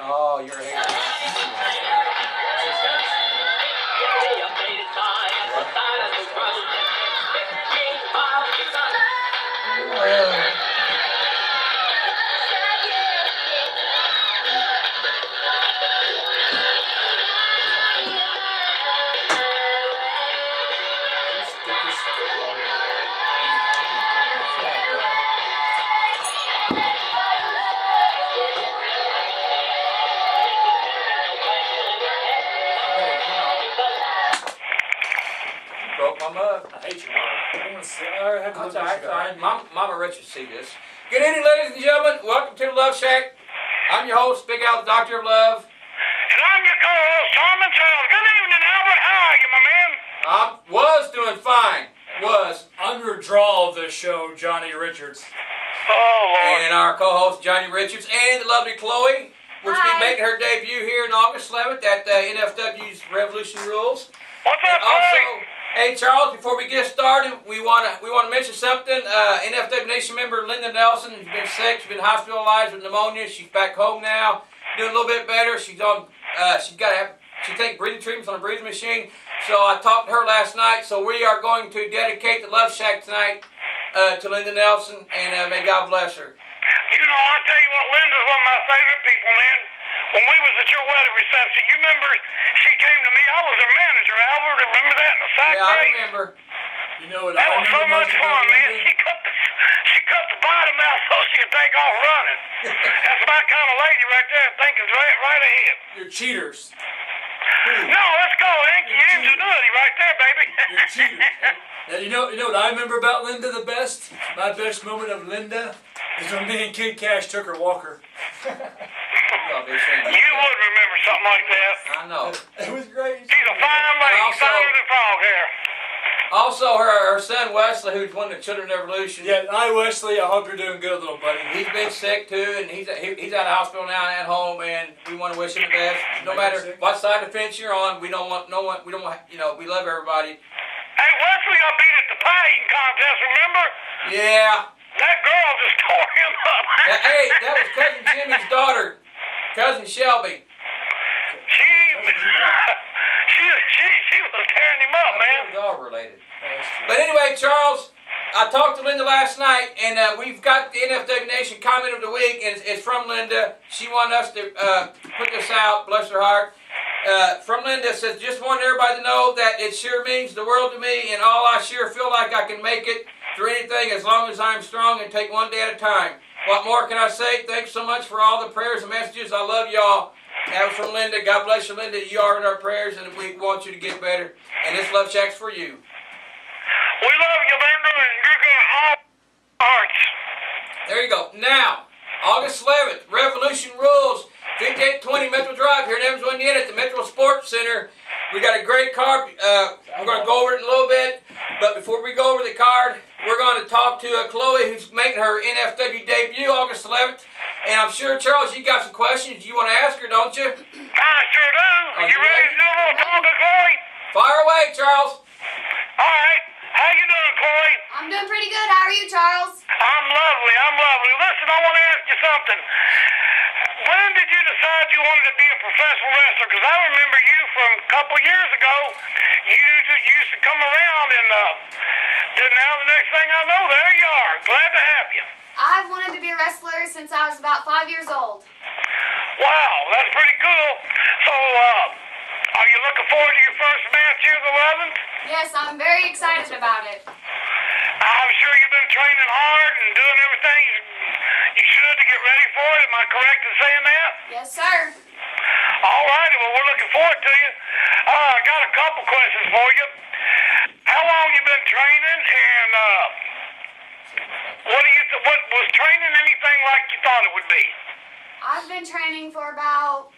Oh, you're here. Broke my mug. I hate your mug. That's all right. Mama Richard see this. Good evening, ladies and gentlemen. Welcome to the Luv Shak. I'm your host, Big Al, the Doctor of Love. And I'm your co-host, Tom and Charles. Good evening, Albert. How are you, my man? I was doing fine. Underdraw of the show, Johnny Richards. Oh, Lord. And our co-host, Johnny Richards, and the lovely Chloe, which will be making her debut here on August 11th at NFW's Revolution Rulez. What's up, And also, Chloe? hey Charles, before we get started, we want to mention something. NFW Nation member Linda Nelson has been sick. She's been hospitalized with pneumonia. She's back home now, doing a little bit better. She's on. She takes breathing treatments on a breathing machine. So I talked to her last night. So we are going to dedicate the Luv Shak tonight to Linda Nelson, and may God bless her. You know, I'll tell you what, Linda's one of my favorite people, man. When we was at your wedding reception, you remember she came to me. I was her manager, Albert. Remember that in the sack Yeah, I race? remember. You know what? That was so much fun, man. She cut the bottom out so she could take off running. That's my kind of lady right there, thinking right ahead. You're cheaters. No, let's go. Your ingenuity right there, baby. You're cheaters. Now, you know what I remember about Linda the best? My best moment of Linda is when me and Kid Cash took her walker. You would remember something like that. I know. It was great. She's a fine lady, Also- finer than frog hair. Also, her son Wesley, who's won the Children's Revolution. Yeah, hi Wesley. I hope you're doing good, little buddy. He's been sick too, and he's out of the hospital now and at home. And we want to wish him the best. No matter what side of the fence you're on, we don't want no one. We don't want, we love everybody. Hey, Wesley got beat at the pie eating contest, remember? Yeah. That girl just tore him up. Hey, that was cousin Jimmy's daughter, cousin Shelby. She was tearing him up, man. It was all related. But anyway, Charles, I talked to Linda last night, and we've got the NFW Nation comment of the week, and it's from Linda. She wanted us to put this out, bless her heart. From Linda, says, just want everybody to know that it sure means the world to me, and all I sure feel like I can make it through anything as long as I'm strong and take one day at a time. What more can I say? Thanks so much for all the prayers and messages. I love y'all. That was from Linda. God bless you, Linda. You are in our prayers, and we want you to get better. And this Luv Shak's for you. We love you, Linda, and you're going to all hearts. There you go. Now, August 11th, Revolution Rulez, 5820 Metro Drive here in Evansville, Indiana at the Metro Sports Center. We got a great card. We're going to go over it in a little bit. But before we go over the card, we're going to talk to Chloe, who's making her NFW debut August 11th. And I'm sure, Charles, you got some questions you want to ask her, don't you? I sure do. Are you ready to do a little talking, Chloe? Fire away, Charles. All right. How you doing, Chloe? I'm doing pretty good. How are you, Charles? I'm lovely. Listen, I want to ask you something. When did you decide you wanted to be a professional wrestler? Because I remember you from a couple years ago. You used to come around, and then now the next thing I know, there you are. Glad to have you. I've wanted to be a wrestler since I was about 5 years old. Wow, that's pretty cool. So, are you looking forward to your first match here the 11th? Yes, I'm very excited about it. I'm sure you've been training hard and doing everything you should to get ready for it. Am I correct in saying that? Yes, sir. All righty, well, we're looking forward to you. I got a couple questions for you. How long you been training, and what was training anything like you thought it would be? I've been training for about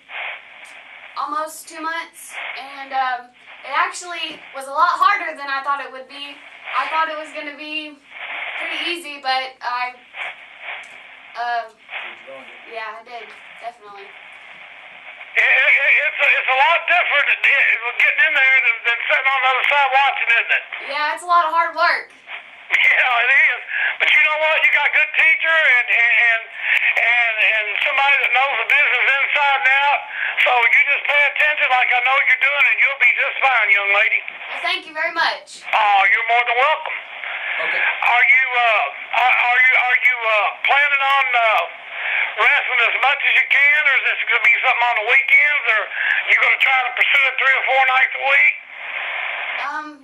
almost 2 months, and it actually was a lot harder than I thought it would be. I thought it was going to be pretty easy, but I did, definitely. It's a lot different getting in there than sitting on the other side watching, isn't it? Yeah, it's a lot of hard work. Yeah, it is. But you know what? You got a good teacher, and and somebody that knows the business inside and out. So you just pay attention like I know you're doing, and you'll be just fine, young lady. Well, thank you very much. Oh, you're more than welcome. Okay. Are you planning on wrestling as much as you can, or is this going to be something on the weekends, or you going to try to pursue it 3 or 4 nights a week?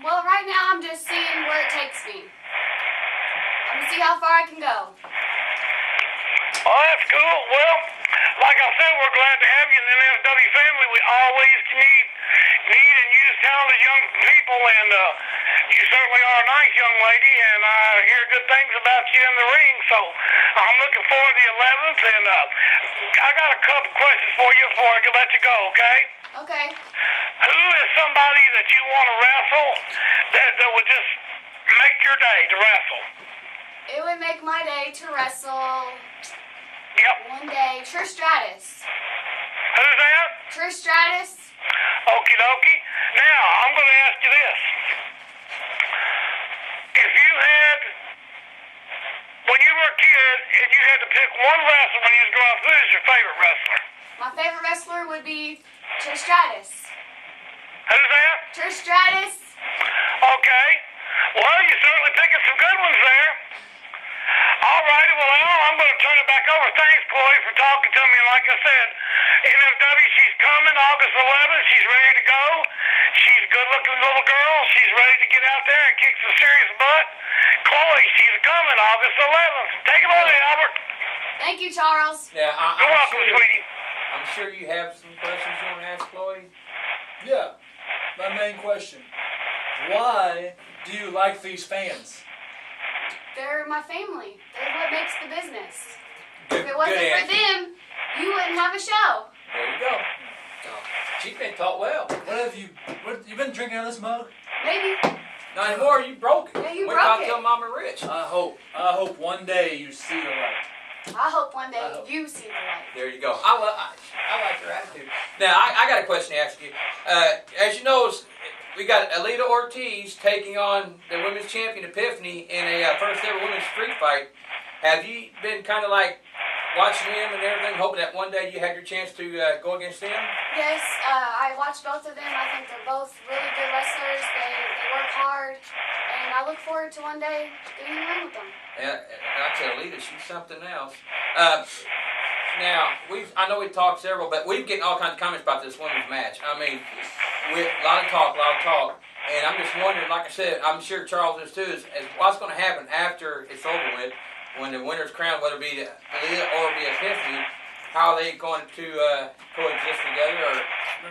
Well, right now I'm just seeing where it takes me. I'm gonna see how far I can go. Oh, that's cool. Well, like I said, we're glad to have you in the NFW family. We always need and use talented young people, and you certainly are a nice young lady, and I hear good things about you in the ring, so I'm looking forward to the 11th, and I got a couple questions for you before I can let you go, okay? Okay. Who is somebody that you want to wrestle that would just make your day to wrestle? It would make my day to wrestle Yep. one day. Trish Stratus. Who's that? Trish Stratus. Okie dokie. Now, I'm going to ask you this. If you had, when you were a kid and you had to pick one wrestler when you was growing up, who is your favorite wrestler? My favorite wrestler would be Trish Stratus. Who's that? Trish Stratus. Okay. Well, you're certainly picking some good ones there. All righty, well, Al, I'm going to turn it back over. Thanks, Chloe, for talking to me. And like I said, NFW, she's coming August 11th. She's ready to go. She's a good-looking little girl. She's ready to get out there and kick some serious butt. Chloe, she's coming August 11th. Take it away, Albert. Thank you, Charles. Yeah, You're welcome, sweetie. I'm sure you have some questions you want to ask Chloe. Yeah. My main question. Why do you like these fans? They're my family. They're what makes the business. Good, If it wasn't good for answer. them, you wouldn't have a show. There you go. She's been taught well. You been drinking out of this mug? Maybe. Not anymore. You broke it. Yeah, you What broke about it. tell Mama Rich? I hope one day you see the light. I hope one day I hope. you see the light. There you go. I like your attitude. Now, I got a question to ask you. As you know, we got Alita Ortiz taking on the women's champion Epiphany in a first ever women's street fight. Have you been kind of like watching them and everything, hoping that one day you had your chance to go against them? Yes, I watched both of them. I think they're both really good wrestlers. They work hard, and I look forward to one day getting in the ring with them. Yeah, I tell Alita, she's something else. Now, I know we talked several, but we've getting all kinds of comments about this women's match. I mean, a lot of talk. And I'm just wondering, like I said, I'm sure Charles is too, is what's going to happen after it's over with, when the winner's crowned, whether it be Alita or be Epiphany, how are they going to coexist together? Or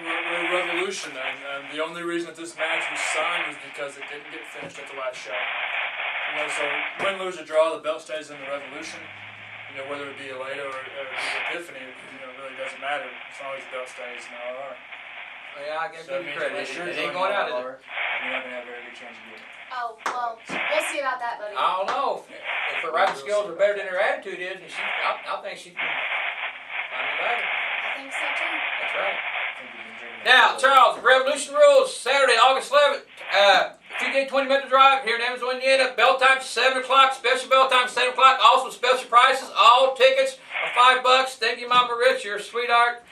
We're a revolution, and the only reason that this match was signed was because it didn't get finished at the last show. So win, lose, or draw, the belt stays in the revolution. Whether it be Alita or Epiphany, it really doesn't matter as long as the belt stays in RR. yeah, I give So you credit. It ain't joining going out of RR, there. You're not gonna have a very good chance of getting it. Oh, well, we'll see about that, buddy. I don't know if her writing skills are better than her attitude is, and I think she can find it better. I think so, too. That's right. I think you've been drinking Now, it. Charles, Revolution Rulez, Saturday, August 11th. 20-minute drive here in Evansville, Indiana. Bell time 7 o'clock. Special bell time 7 o'clock. Also special prices. All tickets are $5. Thank you, Mama Rich. You're a sweetheart.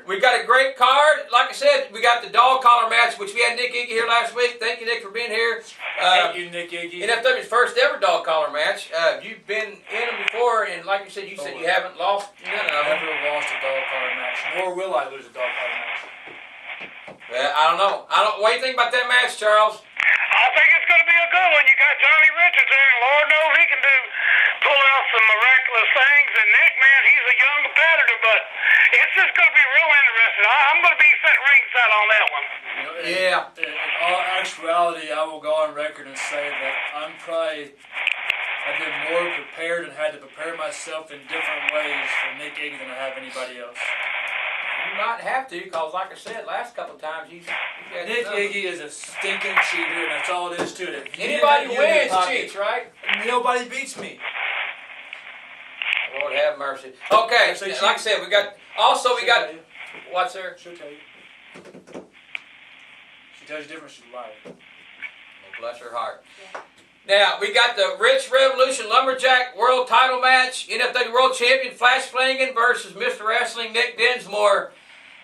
We got a great card. Like I said, we got the dog collar match, which we had Nick Iggy here last week. Thank you, Nick, for being here. Thank you, Nick Iggy. NFW's first ever dog collar match. You've been in them before, and like you said you haven't lost none of them. I've never lost a dog collar match, nor will I lose a dog collar match. I don't know. What do you think about that match, Charles? I think it's going to be a good one. You got Johnny Richards there, and Lord knows he can pull out some miraculous things. And Nick, man, he's a young competitor, but it's just going to be real interesting. I'm going to be sitting ringside on that one. In all actuality, I will go on record and say that I've been more prepared and had to prepare myself in different ways for Nick Iggy than I have anybody else. You might have to, because like I said, last couple of times he's had Nick some. Iggy is a stinking cheater, and that's all it is to it. Anybody who wins cheats, right? Nobody beats me. Lord have mercy. Okay, Actually, like I said, we got. What's there? She'll tell you. She tells you different, she's lying. Bless her heart. Yeah. Now, we got the Rich Revolution Lumberjack World Title Match. NFW World Champion Flash Flanagan versus Mr. Wrestling Nick Dinsmore.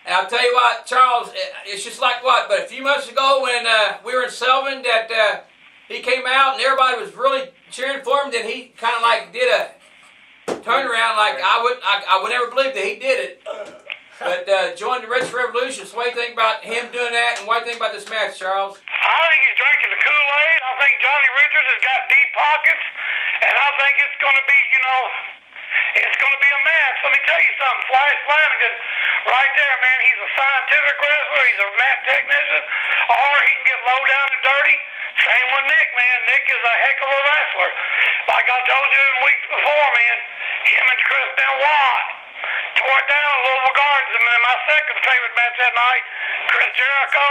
And I'll tell you what, Charles, it's just like what? But a few months ago when we were in Selvin that he came out and everybody was really cheering for him, then he kind of like did a turnaround like I would never believe that he did it. But joined the Rich Revolution. So what do you think about him doing that, and what do you think about this match, Charles? I think he's drinking the Kool-Aid. I think Johnny Richards has got deep pockets, and I think it's going to be, it's going to be a match. Let me tell you something. Flash Flanagan, right there, man, he's a scientific wrestler. He's a mat technician, or he can get low down and dirty. Same with Nick, man. Nick is a heck of a wrestler. Like I told you in weeks before, man, him and Chris Benoit tore it down in Louisville Gardens, and then my second favorite match that night, Chris Jericho,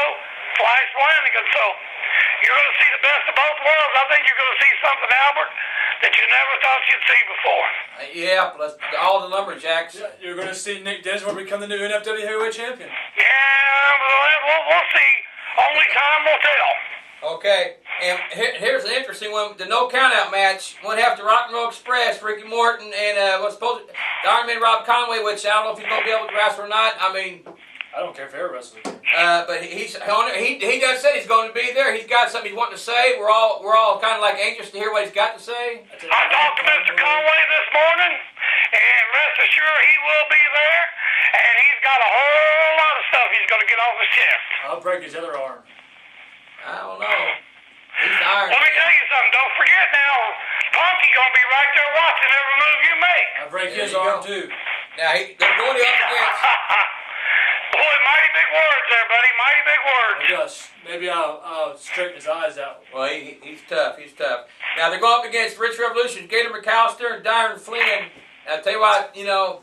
Flash Flanagan. So you're going to see the best of both worlds. I think you're going to see something, Albert, that you never thought you'd see before. Yeah, plus all the lumberjacks. Yeah, you're going to see Nick Dinsmore become the new NFW Heavyweight Champion. Yeah, we'll see. Only time will tell. Okay, and here's an interesting one. The no countout match. One half the Rock and Roll Express, Ricky Morton, and what's supposed to the Iron Man Rob Conway, which I don't know if he's going to be able to wrestle or not. I mean, I don't care if they're wrestling. but he does said he's going to be there. He's got something he's wanting to say. We're all kind of like anxious to hear what he's got to say. I talked to Mr. Conway this morning, and rest assured he will be there, and he's got a whole lot of stuff he's going to get off his chest. I'll break his other arm. I don't know. He's Iron Let me Man. tell you something. Don't forget now, Punky going to be right there watching every move you make. I'll break There his you arm go. too. Now they're going up against. Boy, mighty big words there, buddy. Mighty big words. Yes, maybe I'll straighten his eyes out. Well, he's tough. He's tough. Now they're going up against Rich Revolution, Gator McAllister, and Darren Flynn. And I'll tell you what, we know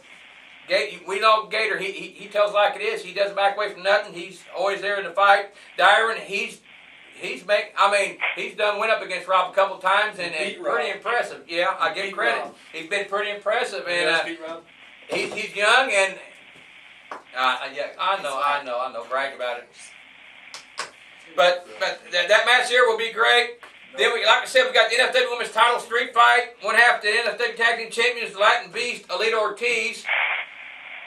Gator. He tells like it is. He doesn't back away from nothing. He's always there in the fight. Darren, he's went up against Rob a couple times and pretty impressive. Yeah, I give him credit. Rob. He's been pretty impressive, You guys and beat Rob? he's young and yeah, I know. Brag about it. But that match here will be great. Then like I said, we got the NFW Women's Title Street Fight. One half the NFW Tag Team Champions, the Latin Beast, Alita Ortiz.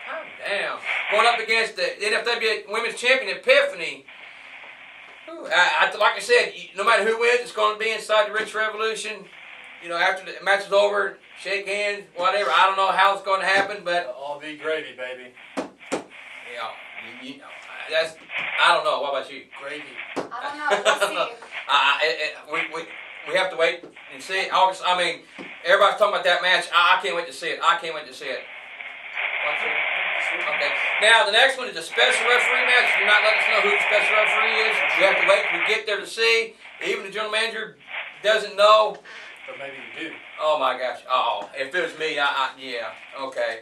Calm down. Going up against the NFW Women's Champion, Epiphany. Like I said, no matter who wins, it's going to be inside the Rich Revolution. After the match is over, shake hands, whatever. I don't know how it's going to happen, but It'll all be gravy, baby. that's. I don't know. What about you? Gravy. I don't know. We'll see. We have to wait and see. August. I mean, everybody's talking about that match. I can't wait to see it. Okay. Now the next one is a special referee match. You're not letting us know who the special referee is. You have to wait till we get there to see. Even the general manager doesn't know. But maybe you do. Oh my gosh. Oh, if it was me, yeah. Okay.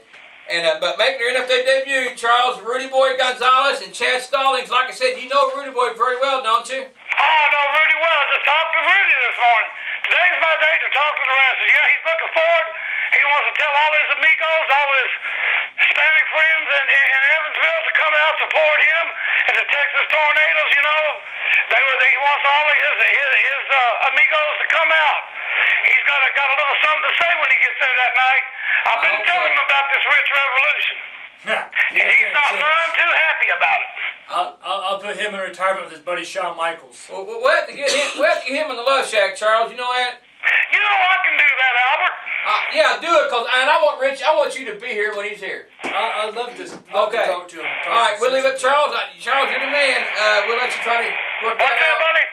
And but making their NFW debut, Charles Rudy Boy Gonzalez and Chad Stallings. Like I said, you know Rudy Boy very well, don't you? Oh, I know Rudy well. I just talked to Rudy this morning. Today's my day to talk to the wrestlers. Yeah, he's looking forward. He wants to tell all his amigos, all his Hispanic friends in Evansville to come out support him and the Texas Tornadoes. He wants all of his amigos to come out. He's got a little something to say when he gets there that night. I've been telling him about this Rich Revolution. He's not none too happy about it. I'll put him in retirement with his buddy Shawn Michaels. Well, we'll have to get him. We'll have to get him in the Luv Shak, Charles. You know that? I can do that, Albert. Yeah, do it, and I want you to be here when he's here. I love this. Okay. To talk to him. All right, we'll leave it, Charles. Charles, you're the man. We'll let you try to work What's that that, out. buddy?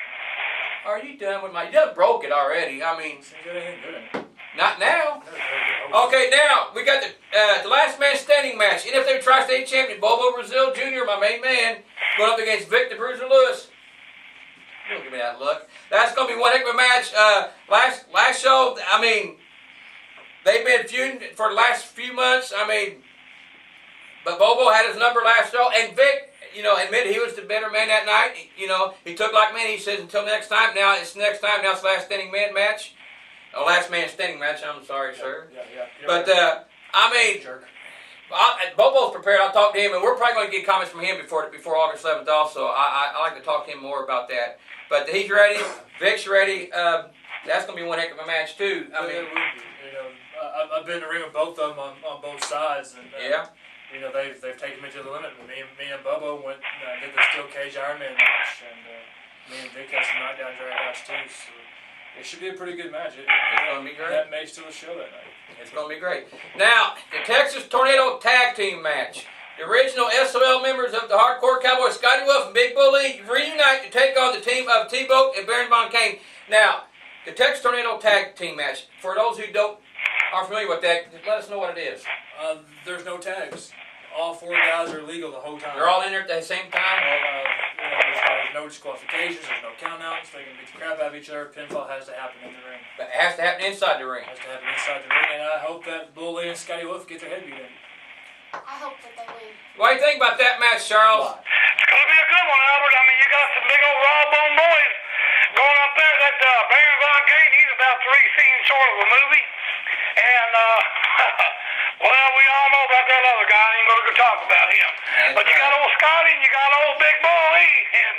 Are you done with you done broke it already? I mean, not now. Okay, now we got the last man standing match. NFW Tri-State Champion Bobo Brazil Jr., my main man, going up against Victor Bruiser Lewis. Don't give me that look. That's going to be one heck of a match. Last show, I mean, they've been feuding for the last few months. I mean, but Bobo had his number last show, and Vic, admitted he was the better man that night. He took like men. He says, until next time. Now it's next time. Now it's last standing man match. Last man standing match. I'm sorry, sir. Yeah. But I mean, Bobo's prepared. I'll talk to him, and we're probably going to get comments from him before August 11th. Also, I like to talk to him more about that. But he's ready. Vic's ready. That's going to be one heck of a match too. I mean, it would be. You know, I've been in the ring with both of them on both sides, and yeah. you know, they've taken me to the limit. Me and Bubba went did the steel cage Iron Man match, and me and Vic had some knockdown drag outs too. So it should be a pretty good match. It's going to be great. That may steal the show that night. It's going to be great. Now, the Texas Tornado Tag Team match. The original SOL members of the Hardcore Cowboy, Scotty Wolf and Big Bull Lee, reunite to take on the team of T-Boat and Baron Von Kane. Now, the Texas Tornado Tag Team match. For those who aren't familiar with that, let us know what it is. There's no tags. All 4 guys are legal the whole time. They're all in there at the same time? You know, there's no disqualifications, there's no countouts, they can beat the crap out of each other. Pinfall has to happen in the ring. But it has to happen inside the ring. It has to happen inside the ring, and I hope that Bull Lee and Scotty Wolf get their head beat in. I hope that they win. What do you think about that match, Charles? It's going to be a good one, Albert. I mean, you got some big old raw bone boys going up there. That Baron Von Kane, he's about 3 scenes short of a movie. And, well, we all know about that other guy. I ain't going to go talk about him. But you got old Scotty and you got old Big Bull Lee. And,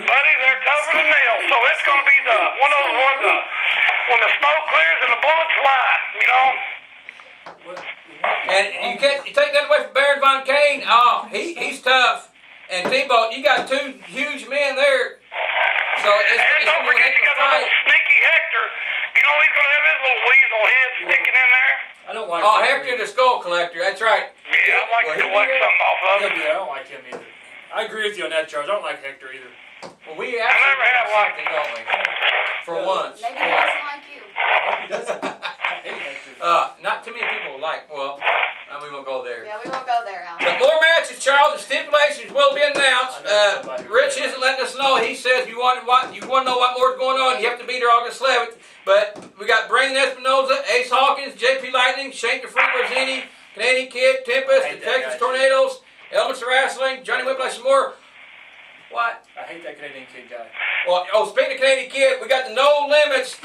buddy, they're tougher than nails. So it's going to be one of those ones when the smoke clears and the bullets fly, you know. And you take that away from Baron Von Kane. Oh, he's tough. And T-Boat, you got 2 huge men there. So it's don't going to forget be you a got that fight. little sneaky Hector. You know he's going to have his little weasel head sticking in there. I don't like Oh, Hector the Skull Collector. That's right. Yeah, I'd like to collect something off of him. Yeah, I don't like him either. I agree with you on that, Charles. I don't like Hector either. Well, we actually never have liked something, don't we? For once. Maybe he doesn't like you. I hate Hector. Not too many people like. Well, we won't go there. Yeah, we won't go there, Al. But more matches, Charles. The stipulations will be announced. Rich isn't letting us know. He says you want to know what more is going on, you have to be there August 11th. But we got Brandon Espinoza, Ace Hawkins, JP Lightning, Shane the Freak Barzini, Canadian Kid, Tempest, the Texas Tornadoes, Elements of Wrestling, Johnny Whiplash, and more. What? I hate that Canadian Kid guy. Well, speaking of Canadian Kid, we got the No Limits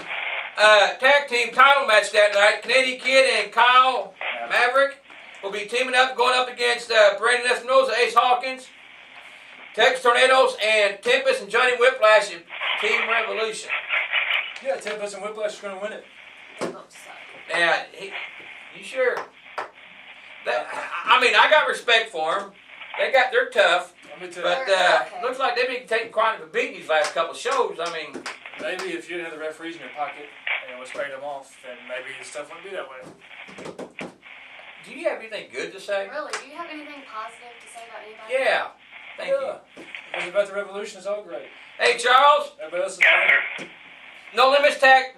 tag team title match that night. Canadian Kid and Kyle Maverick will be teaming up, going up against Brandon Espinoza, Ace Hawkins, Texas Tornadoes, and Tempest and Johnny Whiplash in Team Revolution. Yeah, Tempest and Whiplash are going to win it. Now, you sure? I mean, I got respect for them. They're tough. But looks like they've been taking quite a beat these last couple of shows. I mean, maybe if you didn't have the referees in your pocket and was spraying them off, then maybe the stuff wouldn't be that way. do you have anything good to say? Really? Do you have anything positive to say about anybody? Yeah. Thank you. Because about the Revolution is all great. Hey, Charles. Everybody else is Yes, sir. No limits tag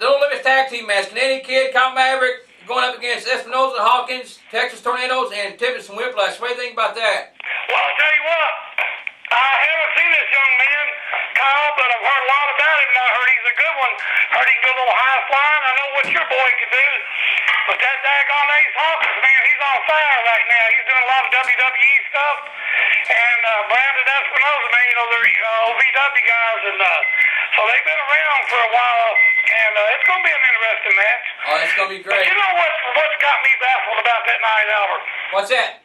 team match. Canadian Kid, Kyle Maverick going up against Espinoza, Hawkins, Texas Tornadoes, and Tempest and Whiplash. What do you think about that? Well, I'll tell you what. I haven't seen this young man, Kyle, but I've heard a lot about him, and I heard he's a good one. Heard he can do a little high flying. I know what your boy can do. But that daggone Ace Hawkins, man, he's on fire right now. He's doing a lot of WWE stuff. And Brandon Espinoza, man, you know, they're OVW guys, and so they've been around for a while, and it's going to be an interesting match. Oh, it's going to be But great. you know what's got me baffled about that night, Albert? What's that?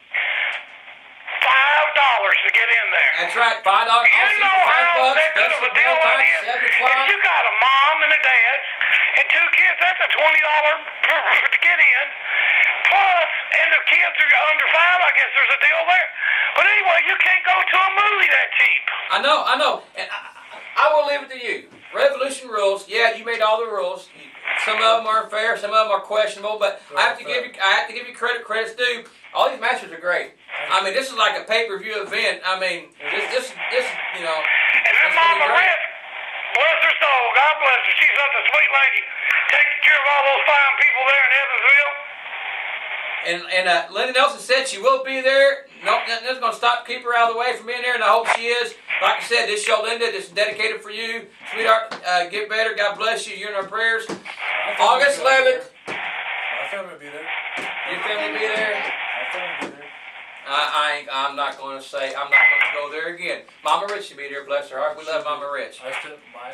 $5 to get in there. That's right, $5. You know how $5. that good of a deal that is? 7 If o'clock. you got a mom and a dad and 2 kids, that's a $20 to get in. Plus, and the kids are under 5, I guess there's a deal there. But anyway, you can't go to a movie that cheap. I know. And I will leave it to you. Revolution rules. Yeah, you made all the rules. Some of them are fair, some of them are questionable, but I have to give you credit. Credit's due. All these matches are great. I mean, this is like a pay-per-view event. I mean, this you know. And that Mama Rick, bless her soul, God bless her. She's such a sweet lady. Taking care of all those fine people there in Evansville. And Linda Nelson said she will be there. Nothing's going to stop, keep her out of the way from being there, and I hope she is. Like I said, this show, Linda, this is dedicated for you. Sweetheart, get better. God bless you. You're in our prayers. August 11th. My family will be there. Your family will be there. My family will be there. I'm not going to go there again. Mama Rich will be there, bless her heart. We love Mama Rich. My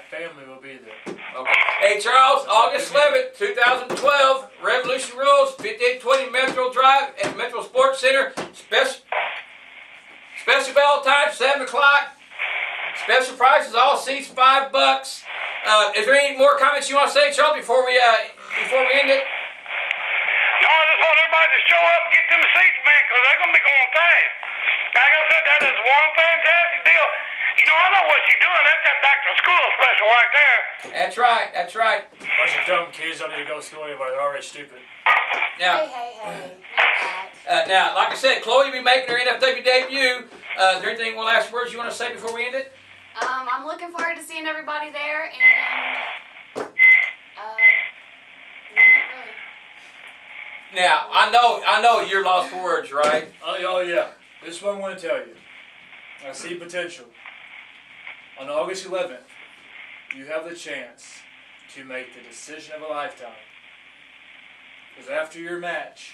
family will be there. Okay. Hey, Charles, August 11th, 2012, Revolution Rules, 5820 Metro Drive at Metro Sports Center. Special bell time, 7 o'clock. Special prices, all seats $5. Is there any more comments you want to say, Charles, before we end it? No, I just want everybody to show up and get them seats, man, because they're going to be going fast. Like I said, that is one fantastic deal. You know, I know what you're doing. That's that back to school special right there. That's right. That's right. Bunch of dumb kids don't need to go to school anymore. They're already stupid. Now, Hey. Not that. now, like I said, Chloe will be making her NFW debut. Is there anything, one last words you want to say before we end it? I'm looking forward to seeing everybody there, and not really. Now, I know you're lost for words, right? Oh yeah. This is what I'm going to tell you. I see potential. On August 11th, you have the chance to make the decision of a lifetime. Because after your match,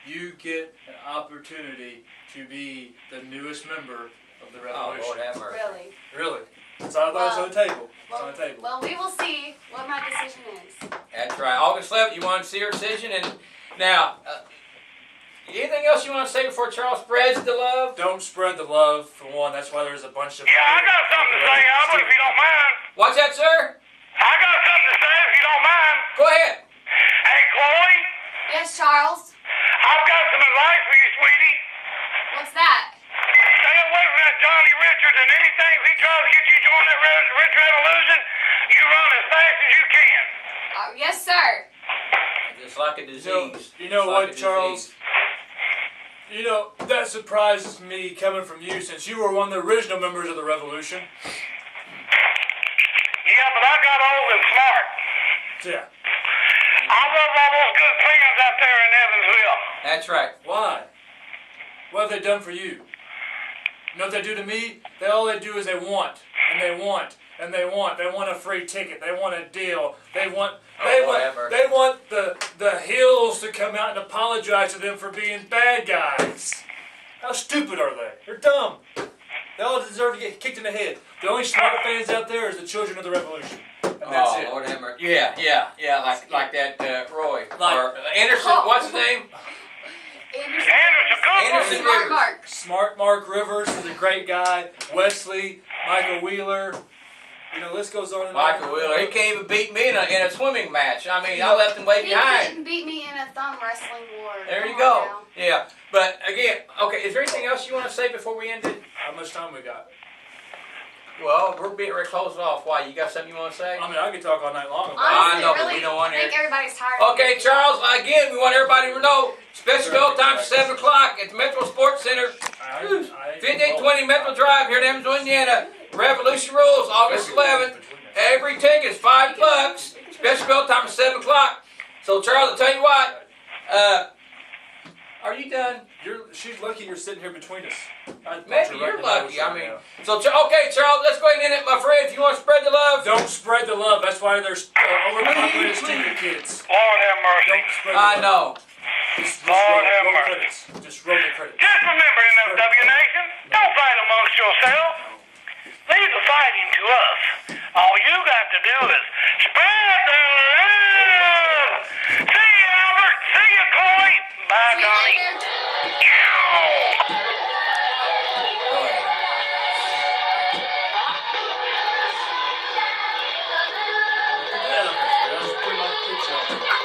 you get an opportunity to be the newest member of the Oh, Revolution. Lord have mercy. Really. Really? It's on the table. It's on the table. Well, we will see what my decision is. That's right. August 11th, you want to see her decision. And now, anything else you want to say before Charles spreads the love? Don't spread the love, for one. That's why there's a bunch of... Yeah, I got something to say, Albert, if you don't mind. What's that, sir? I got something to say, if you don't mind. Go ahead. Hey, Chloe, Yes, Charles. I've got some advice for you, sweetie. What's that? Stay away from that Johnny Richards, and anything if he tries to get you to join that Rich Revolution, you run as fast as you can. Yes, sir. It's like a disease. You know It's what, like a Charles? disease. You know, that surprises me coming from you, since you were one of the original members of the Revolution. Yeah, but I got old and smart. Yeah. I love all those good friends out there in Evansville. That's right. Why? What have they done for you? You know what they do to me? All they do is they want, and they want, and they want. They want a free ticket. They want a deal. They want the heels to come out and apologize to them for being bad guys. How stupid are they? They're dumb. They all deserve to get kicked in the head. The only smart fans out there is the children of the Revolution. And that's it. Lord have mercy. Yeah, like that Roy. Like- or Anderson, what's his name? Anderson Cooper. Anderson Smart Rivers. Mark. Smart Mark Rivers is a great guy. Wesley, Michael Wheeler. You know, list goes on and on. Michael Wheeler. He can't even beat me in a swimming match. I mean, I left him way He behind. couldn't beat me in a thumb wrestling war. There you Come go. on now. Yeah. But again, okay, is there anything else you want to say before we end it? How much time we got? Well, we're being ready to close it off. Why? You got something you want to say? I mean, I could talk all night long about I Honestly, know, but really, we don't want to I think hear- everybody's tired. Okay, Charles, again, we want everybody to know, special bell time 7 o'clock at the Metro Sports Center, 5820 Metro Drive here in Evansville, Indiana. Revolution Rules, August 11th. Every ticket is $5. Special bell time is 7 o'clock. So, Charles, I'll tell you what, are you done? She's lucky you're sitting here between us. Maybe you're lucky. I mean, so, okay, Charles, let's go ahead and end it, my friend. If you want to spread the love. Don't spread the love. That's why there's overpopulated stupid kids. Lord have mercy. Don't spread the I love. know. Just Lord roll have the mercy. credits. Just roll the credits. Just remember, NFW Nation, don't fight amongst yourselves. Leave the fighting to us. All you got to do is spread the love. See you, Albert. See you, Chloe. Bye, See you Johnny. later. That's pretty much it.